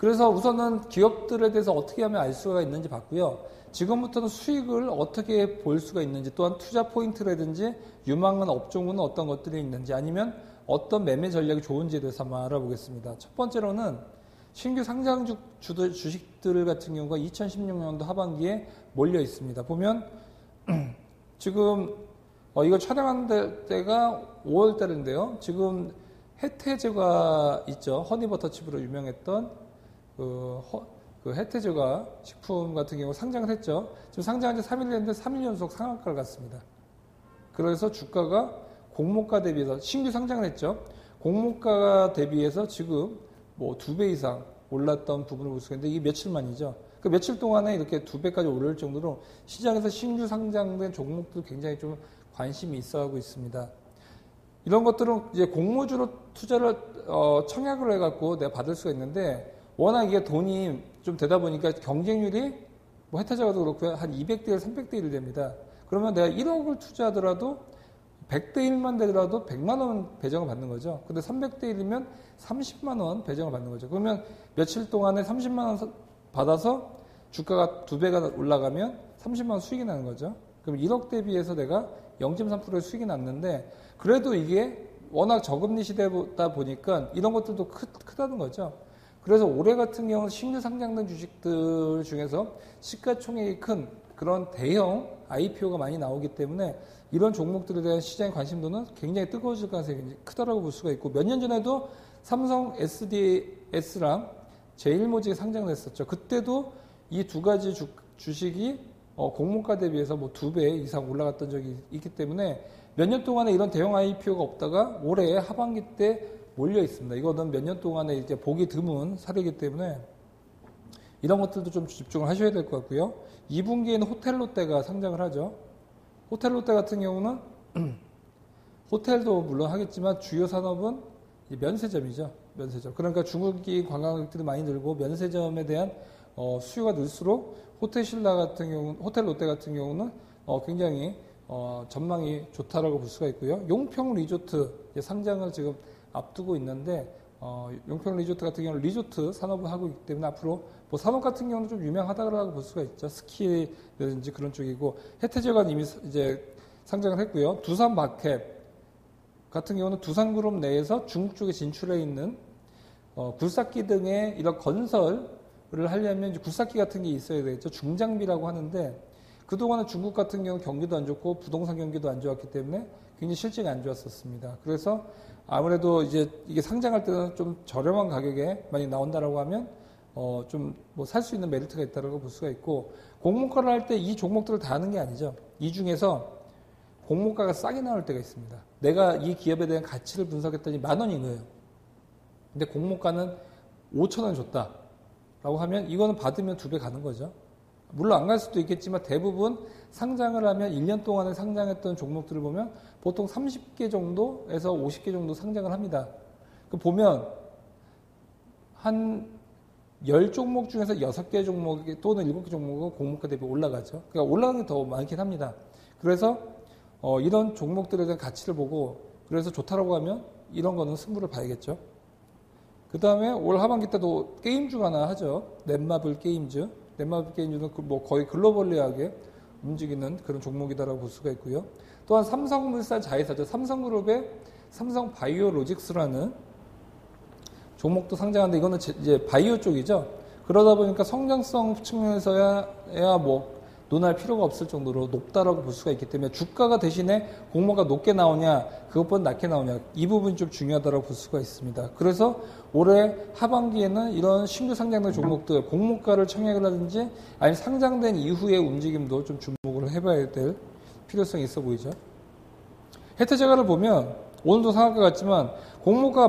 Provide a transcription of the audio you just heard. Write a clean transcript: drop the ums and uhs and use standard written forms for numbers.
그래서 우선은 기업들에 대해서 어떻게 하면 알 수가 있는지 봤고요. 지금부터는 수익을 어떻게 볼 수가 있는지, 또한 투자 포인트라든지 유망한 업종은 어떤 것들이 있는지, 아니면 어떤 매매 전략이 좋은지에 대해서 한번 알아보겠습니다. 첫 번째로는 신규 상장 주식들 같은 경우가 2016년도 하반기에 몰려 있습니다. 보면 지금 이거 촬영한 때가 5월 달인데요. 지금 혜태제과 있죠. 허니버터칩으로 유명했던 그 혜태제과 식품 같은 경우 상장을 했죠. 지금 상장한 지 3일 됐는데 3일 연속 상한가를 갔습니다. 그래서 주가가 공모가 대비해서 신규 상장을 했죠. 공모가 대비해서 지금 뭐 2배 이상 올랐던 부분을 볼 수가 있는데 이게 며칠 만이죠. 그 며칠 동안에 이렇게 2배까지 오를 정도로 시장에서 신규 상장된 종목들 굉장히 좀 관심이 있어 하고 있습니다. 이런 것들은 이제 공모주로 투자를 청약을 해갖고 내가 받을 수가 있는데 워낙 이게 돈이 좀 되다 보니까 경쟁률이 뭐 혜태제과도 그렇고요. 한 200대 1, 300대 1 됩니다. 그러면 내가 1억을 투자하더라도 100대 1만 되더라도 100만 원 배정을 받는 거죠. 근데 300대 1이면 30만 원 배정을 받는 거죠. 그러면 며칠 동안에 30만 원 받아서 주가가 2배가 올라가면 30만 원 수익이 나는 거죠. 그럼 1억 대비해서 내가 0.3%의 수익이 났는데 그래도 이게 워낙 저금리 시대다 보니까 이런 것들도 크다는 거죠. 그래서 올해 같은 경우는 신규 상장된 주식들 중에서 시가총액이 큰 그런 대형 IPO가 많이 나오기 때문에 이런 종목들에 대한 시장의 관심도는 굉장히 뜨거워질 가능성이 크다라고 볼 수가 있고 몇 년 전에도 삼성 SDS랑 제일모직이 상장을 했었죠. 그때도 이 두 가지 주식이 공모가 대비해서 뭐 2배 이상 올라갔던 적이 있기 때문에 몇 년 동안에 이런 대형 IPO가 없다가 올해 하반기 때 몰려 있습니다. 이거는 몇 년 동안에 이제 보기 드문 사례이기 때문에 이런 것들도 좀 집중을 하셔야 될 것 같고요. 2분기에는 호텔롯데가 상장을 하죠. 호텔롯데 같은 경우는 호텔도 물론 하겠지만 주요 산업은 면세점이죠. 면세점. 그러니까 중국인 관광객들이 많이 늘고 면세점에 대한 수요가 늘수록 호텔신라 같은 경우, 호텔롯데 같은 경우는 굉장히 전망이 좋다라고 볼 수가 있고요. 용평 리조트 상장을 지금 앞두고 있는데 용평 리조트 같은 경우는 리조트 산업을 하고 있기 때문에 앞으로 뭐 산업 같은 경우는 좀 유명하다고 볼 수가 있죠. 스키라든지 그런 쪽이고 혜태제과는 이미 이제 상장을 했고요. 두산마켓 같은 경우는 두산그룹 내에서 중국 쪽에 진출해 있는 굴삭기 등의 이런 건설을 하려면 이제 굴삭기 같은 게 있어야 되겠죠. 중장비라고 하는데 그동안은 중국 같은 경우 경기도 안 좋고 부동산 경기도 안 좋았기 때문에 굉장히 실적이 안 좋았었습니다. 그래서 아무래도 이제 이게 상장할 때는 좀 저렴한 가격에 많이 나온다라고 하면 좀 뭐 살 수 있는 메리트가 있다라고 볼 수가 있고 공모가를 할 때 이 종목들을 다 하는 게 아니죠. 이 중에서 공모가가 싸게 나올 때가 있습니다. 내가 이 기업에 대한 가치를 분석했더니 10,000원인 거예요. 근데 공모가는 5,000원 줬다라고 하면 이거는 받으면 2배 가는 거죠. 물론 안 갈 수도 있겠지만 대부분 상장을 하면 1년 동안에 상장했던 종목들을 보면 보통 30개 정도에서 50개 정도 상장을 합니다. 그 보면 한 10종목 중에서 6개 종목 또는 7개 종목은 공모가 대비 올라가죠. 그러니까 올라가는 게 더 많긴 합니다. 그래서 이런 종목들에 대한 가치를 보고 그래서 좋다라고 하면 이런 거는 승부를 봐야겠죠. 그 다음에 올 하반기 때도 게임 중 하나 하죠. 넷마블 게임즈. 넷마블 게임즈는 뭐 거의 글로벌리하게 움직이는 그런 종목이다라고 볼 수가 있고요. 또한 삼성물산 자회사죠. 삼성그룹의 삼성바이오로직스라는 종목도 상장하는데 이거는 이제 바이오 쪽이죠. 그러다 보니까 성장성 측면에서야 뭐 논할 필요가 없을 정도로 높다라고 볼 수가 있기 때문에 주가가 대신에 공모가 높게 나오냐 그것보다 낮게 나오냐 이 부분이 좀 중요하다고 볼 수가 있습니다. 그래서 올해 하반기에는 이런 신규 상장된 종목들 공모가를 청약을 하든지 아니면 상장된 이후의 움직임도 좀 주목을 해봐야 될 필요성이 있어 보이죠. 혜태제과를 보면 오늘도 상한가 같지만 공모가가